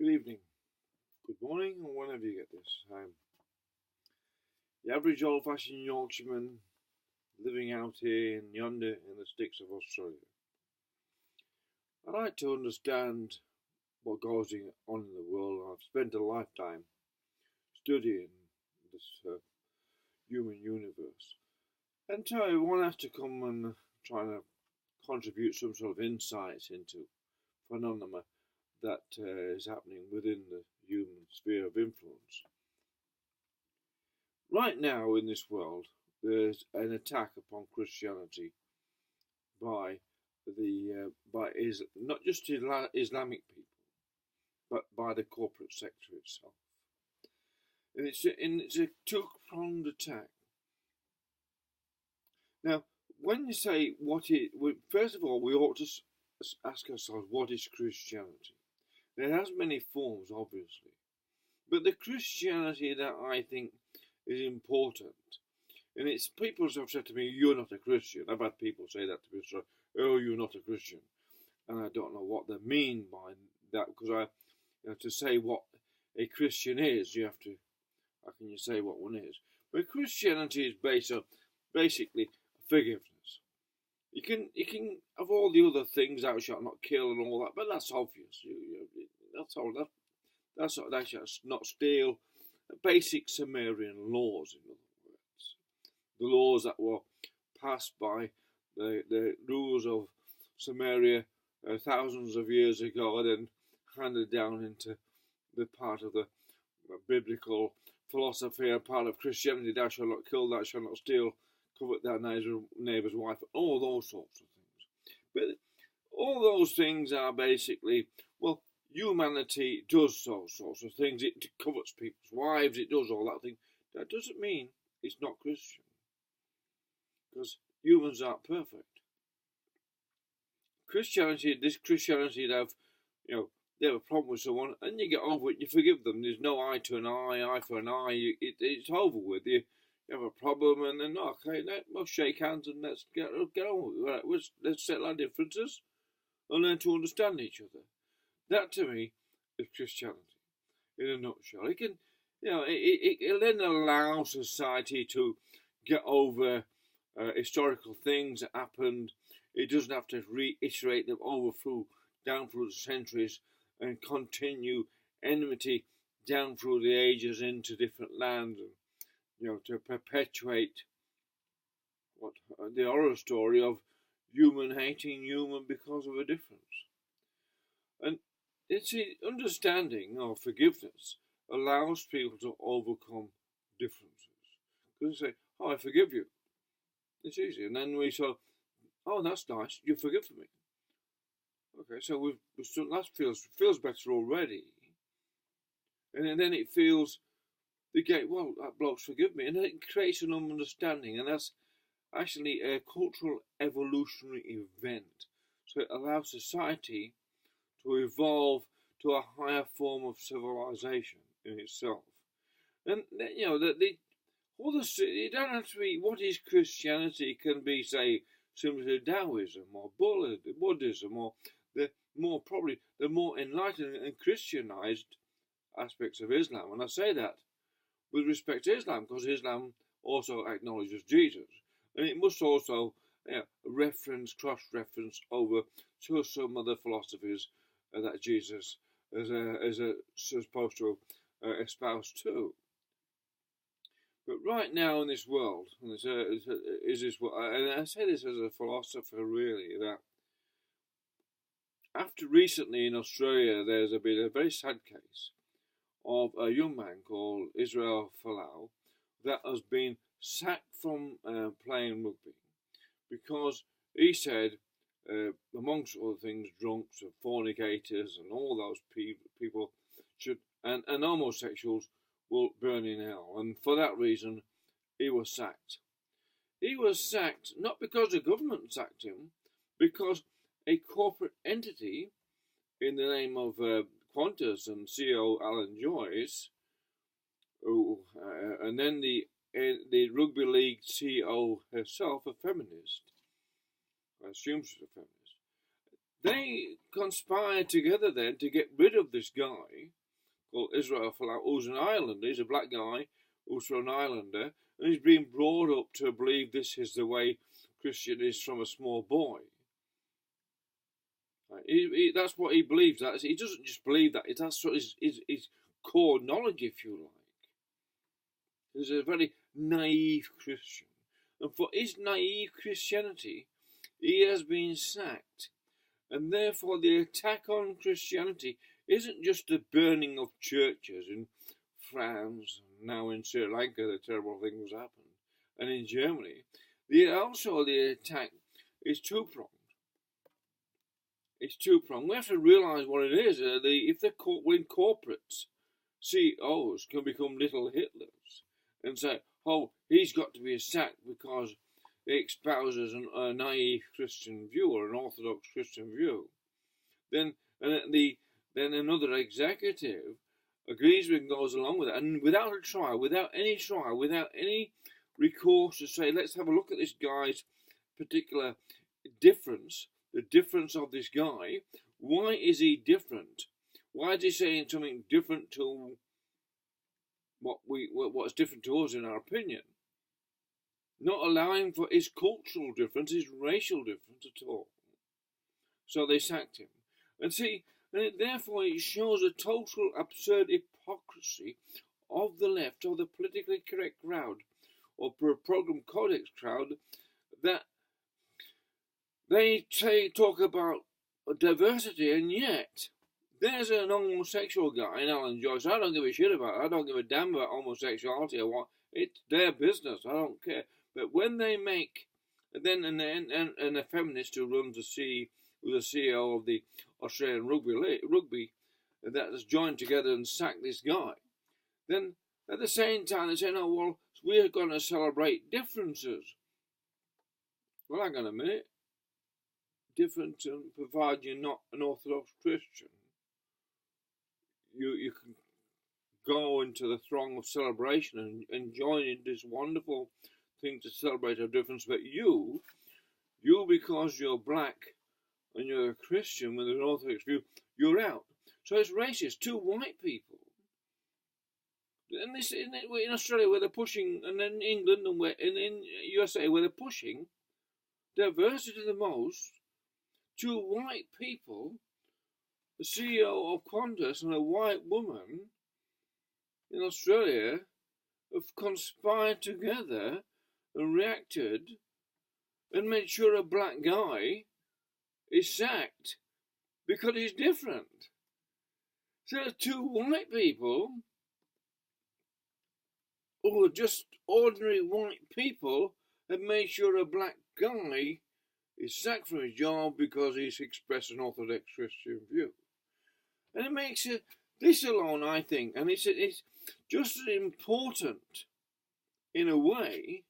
Good evening, good morning, or whenever you get this. I'm the average old-fashioned Yorkshireman living out here in yonder in the sticks of Australia. I like to understand what goes on in the world. I've spent a lifetime studying this human universe, and so one has to come and try to contribute some sort of insights into phenomena that is happening within the human sphere of influence. Right now in this world, there's an attack upon Christianity by not just Islamic people, but by the corporate sector itself, and it's a two-pronged attack. Now, when you say first of all, we ought to ask ourselves, what is Christianity? It has many forms, obviously, but the Christianity that I think is important, and it's people have said to me, "You're not a Christian." I've had people say that to me, so, "Oh, you're not a Christian," and I don't know what they mean by that, because to say what a Christian is, you have to. How can you say what one is? But Christianity is based on basically forgiveness. You can have all the other things, thou shalt not kill and all that, but that's obvious. That's all. Thou shalt not steal. Basic Sumerian laws, in other words, the laws that were passed by the rulers of Sumeria thousands of years ago, and then handed down into the part of the biblical philosophy and part of Christianity. Thou shalt not kill, thou shalt not steal, covet thy neighbour's wife, all those sorts of things. But all those things are basically, well, humanity does those sorts of things. It covets people's wives, it does all that thing. That doesn't mean it's not Christian, because humans aren't perfect. This Christianity, they have a problem with someone, and you get over it, you forgive them. There's no eye to an eye for an eye. It's over with. You have a problem, and then, okay, let's shake hands and let's get on with it. Let's settle our differences and learn to understand each other. That, to me, is Christianity in a nutshell. It can, it then allows society to get over historical things that happened. It doesn't have to reiterate them down through the centuries and continue enmity down through the ages into different lands, and to perpetuate the horror story of human hating human because of a difference. And it's the understanding of forgiveness allows people to overcome differences. Because they say, "Oh, I forgive you." It's easy. And then we say, "Oh, that's nice. You forgive me." Okay, so that feels better already. And then it feels, well, that bloke's forgive me. And then it creates an understanding. And that's actually a cultural evolutionary event. So it allows society to evolve to a higher form of civilization in itself. And it don't have to be, what is Christianity? It can be, say, similar to Taoism or Buddhism, or the more enlightened and Christianized aspects of Islam. And I say that with respect to Islam, because Islam also acknowledges Jesus, and it must also cross-reference over to some other philosophies that Jesus is supposed to espouse too. But right now in this world, and I say this as a philosopher, really, that after recently in Australia, there's been a very sad case of a young man called Israel Folau that has been sacked from playing rugby because he said, amongst other things, drunks and fornicators and all those people and homosexuals will burn in hell. And for that reason, he was sacked. He was sacked not because the government sacked him, because a corporate entity in the name of Qantas and CEO Alan Joyce, and then the rugby league CEO herself, a feminist, I assume she's a feminist, they conspired together then to get rid of this guy called Israel Folau, who's an islander. He's a black guy who's an islander, and he's been brought up to believe this is the way Christian is from a small boy. That's what he believes. He doesn't just believe that. That's sort of his core knowledge, if you like. He's a very naive Christian. And for his naive Christianity, he has been sacked. And therefore the attack on Christianity isn't just the burning of churches in France, now in Sri Lanka, the terrible thing was happened, and in Germany. The attack is two-pronged. It's two-pronged. We have to realise what it is. When corporates, CEOs can become little Hitlers and say, oh, he's got to be sacked because he espouses a naive Christian view or an Orthodox Christian view, then another executive agrees with and goes along with it, and without any recourse to say, let's have a look at this guy's particular difference, the difference of this guy. Why is he different? Why is he saying something different to what's different to us in our opinion? Not allowing for his cultural difference, his racial difference at all. So they sacked him. And therefore it shows a total absurd hypocrisy of the left, or the politically correct crowd, or program codex crowd, that they talk about diversity, and yet there's an homosexual guy in Alan Joyce. I don't give a shit about it. I don't give a damn about homosexuality or what. It's their business. I don't care. But when they make, and a feminist who runs the CEO of the Australian rugby that has joined together and sacked this guy, then at the same time they say, no, well, we're going to celebrate differences. Well, hang on a minute. Different, provided you're not an Orthodox Christian, you can go into the throng of celebration and join in this wonderful thing to celebrate our difference. But you because you're black and you're a Christian with an Orthodox view, you're out. So it's racist. Two white people. And this in Australia where they're pushing, and in England and in USA where they're pushing diversity the most. Two white people, the CEO of Qantas and a white woman in Australia, have conspired together and reacted and made sure a black guy is sacked because he's different. So two white people, who are just ordinary white people, have made sure a black guy is sacked from his job because he's expressed an Orthodox Christian view. And it makes it, this alone, I think, and it's just as important in a way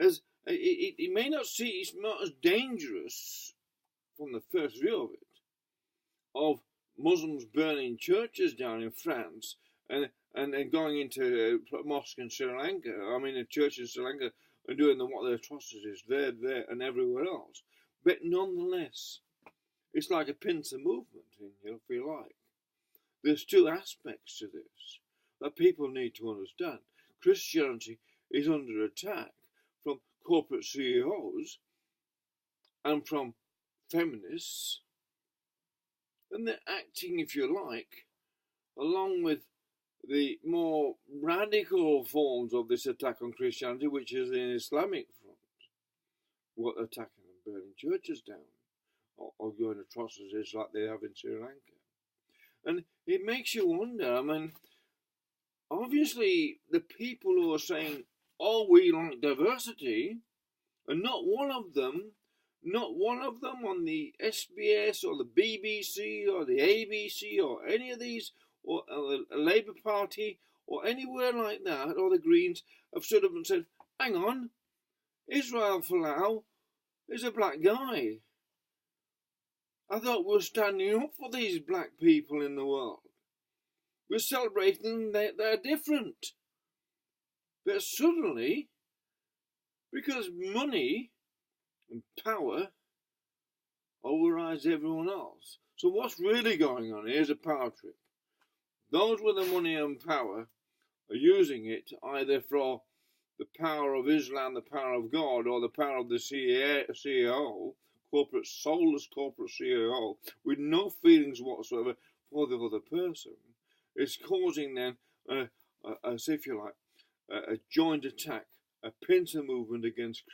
as it may not see, it's not as dangerous from the first view of it, of Muslims burning churches down in France and going into a mosque in Sri Lanka, a church in Sri Lanka, and doing what the atrocities there and everywhere else. But nonetheless, it's like a pincer movement, if you like. There's two aspects to this that people need to understand. Christianity is under attack from corporate CEOs and from feminists, and they're acting, if you like, along with the more radical forms of this attack on Christianity, which is an Islamic front, what attacking and burning churches down, or doing atrocities like they have in Sri Lanka. And it makes you wonder, obviously the people who are saying, oh, we like diversity, and not one of them on the SBS or the BBC or the ABC or any of these, or the Labour Party or anywhere like that, or the Greens, have stood up and said, hang on, Israel Folau is a black guy. I thought we were standing up for these black people in the world. We're celebrating them, they're different. But suddenly, because money and power overrides everyone else. So what's really going on here is a power trip. Those with the money and power are using it either for the power of Islam, the power of God, or the power of the CEO, soulless corporate CEO, with no feelings whatsoever for the other person. It's causing then, as if you like, a joint attack, a pincer movement against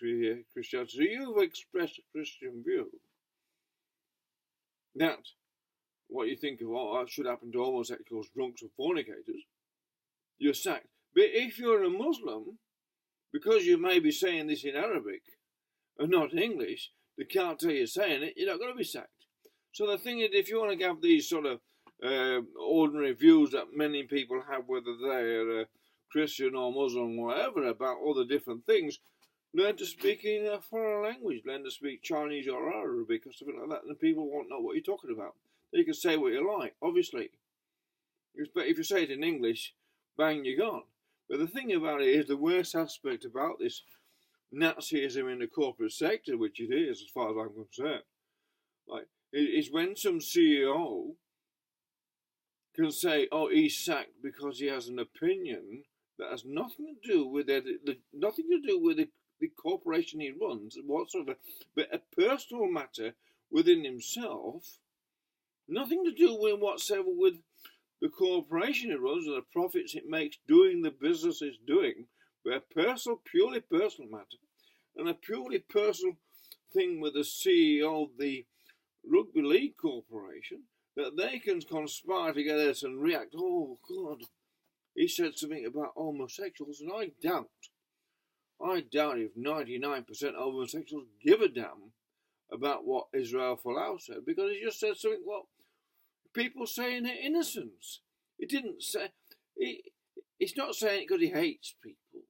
Christianity. So you've expressed a Christian view that what you think of what should happen to homosexuals, drunks, and fornicators, you're sacked. But if you're a Muslim, because you may be saying this in Arabic and not English, they can't tell you're saying it, you're not going to be sacked. So the thing is, if you want to have these sort of ordinary views that many people have, whether they're Christian or Muslim or whatever, about all the different things, learn to speak in a foreign language, learn to speak Chinese or Arabic or something like that, and people won't know what you're talking about. You can say what you like, obviously. But if you say it in English, bang, you're gone. But the thing about it is, the worst aspect about this Nazism in the corporate sector, which it is, as far as I'm concerned, like, is when some CEO can say, "Oh, he's sacked because he has an opinion that has nothing to do with the corporation he runs whatsoever, but a personal matter within himself, nothing to do with whatsoever with the corporation it runs or the profits it makes doing the business it's doing, but a purely personal matter, and a purely personal thing with the CEO of the Rugby League Corporation, that they can conspire together and react, oh God, he said something about homosexuals, and I doubt if 99% of homosexuals give a damn about what Israel Folau said, because he just said something, well, people say in their innocence. It didn't say, it's not saying it because he hates people.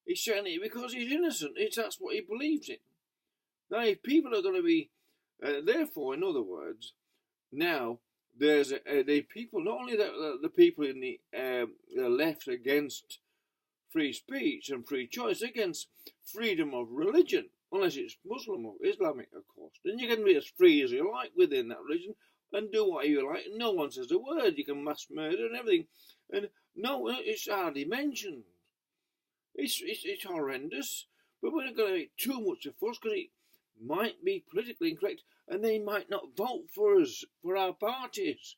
He's saying it because he's innocent. That's what he believes in. Now, if people are going to be, therefore, in other words, now there's the people, not only the people in the left against free speech and free choice, against freedom of religion, unless it's Muslim or Islamic, of course. Then you can be as free as you like within that religion and do what you like. No one says a word. You can mass murder and everything. And no, it's hardly mentioned. It's horrendous. But we're not going to make too much of fuss because it might be politically incorrect and they might not vote for us, for our parties,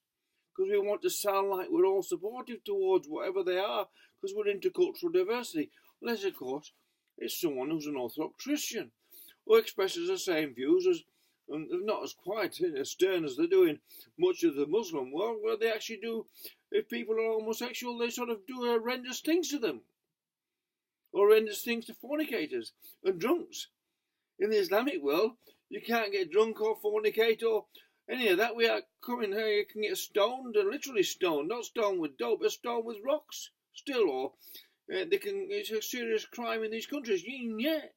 because we want to sound like we're all supportive towards whatever they are, because we're into cultural diversity. Unless, of course, it's someone who's an Orthodox Christian who expresses the same views as, and not as quiet, as stern as they do in much of the Muslim world, where they actually do, if people are homosexual, they sort of do horrendous things to them, or horrendous things to fornicators and drunks. In the Islamic world, you can't get drunk or fornicate or any of that. We are coming here, you can get stoned, and literally stoned, not stoned with dope, but stoned with rocks still, or it's a serious crime in these countries. Yet,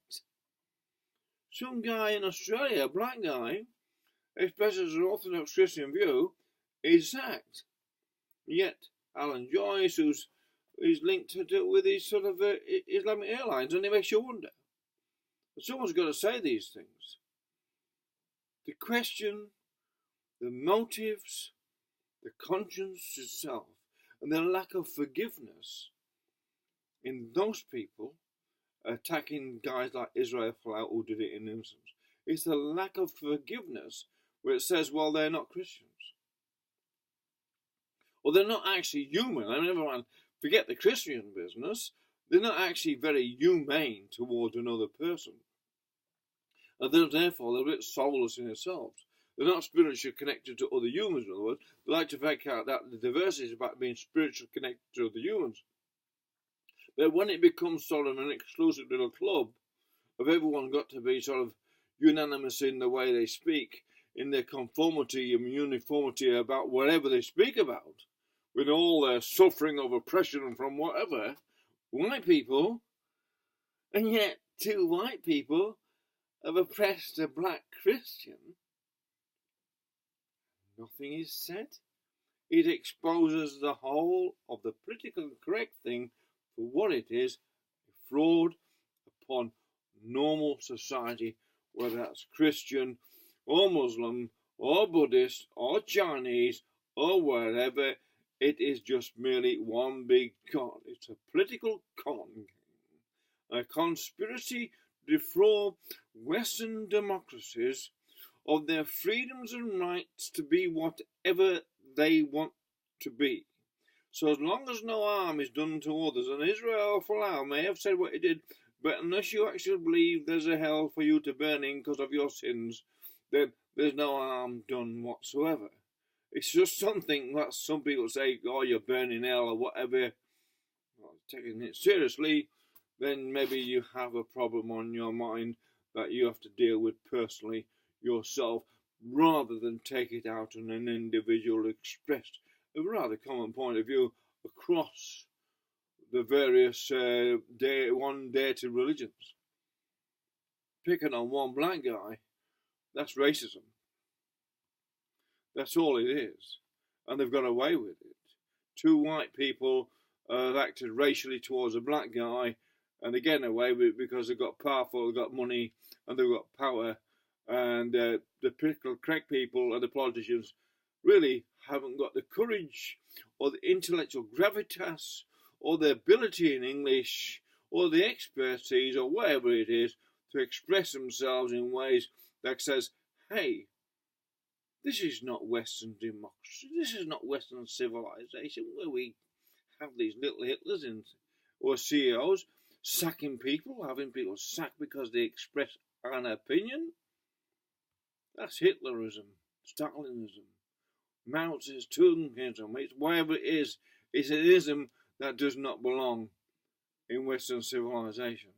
some guy in Australia, a black guy, expresses an Orthodox Christian view, is sacked. Yet, Alan Joyce, who's linked with these sort of Islamic airlines, and it makes you wonder. But someone's got to say these things. To question the motives, the conscience itself, and the lack of forgiveness in those people attacking guys like Israel Folau who did it in innocence. It's the lack of forgiveness where it says, well, they're not Christians. Or they're not actually human. I mean, everyone, forget the Christian business. They're not actually very humane towards another person. And therefore, they're a bit soulless in themselves. They're not spiritually connected to other humans, in other words. They like to make out that the diversity is about being spiritually connected to other humans. But when it becomes sort of an exclusive little club of everyone got to be sort of unanimous in the way they speak, in their conformity and uniformity about whatever they speak about, with all their suffering of oppression from whatever, white people, and yet two white people have oppressed a black Christian, nothing is said. It exposes the whole of the politically correct thing for what it is, a fraud upon normal society, whether that's Christian, or Muslim, or Buddhist, or Chinese, or wherever. It is just merely one big con. It's a political con. A conspiracy to defraud Western democracies of their freedoms and rights to be whatever they want to be. So as long as no harm is done to others, and Israel Folau may have said what he did, but unless you actually believe there's a hell for you to burn in because of your sins, then there's no harm done whatsoever. It's just something that some people say, oh, you're burning hell or whatever. Well, taking it seriously, then maybe you have a problem on your mind that you have to deal with personally yourself, rather than take it out on an individual expressed a rather common point of view across the various one deity religions. Picking on one black guy, that's racism. That's all it is. And they've got away with it. Two white people have acted racially towards a black guy, and they're getting away with it because they've got powerful, they've got money, and they've got power. And the political correct people and the politicians really haven't got the courage or the intellectual gravitas or the ability in English or the expertise or whatever it is to express themselves in ways that says, hey, this is not Western democracy, this is not Western civilization where we have these little Hitlers in, or CEOs sacking people, having people sacked because they express an opinion. That's Hitlerism, Stalinism, Mao Zedongism. It's whatever it is. It's an ism that does not belong in Western civilization.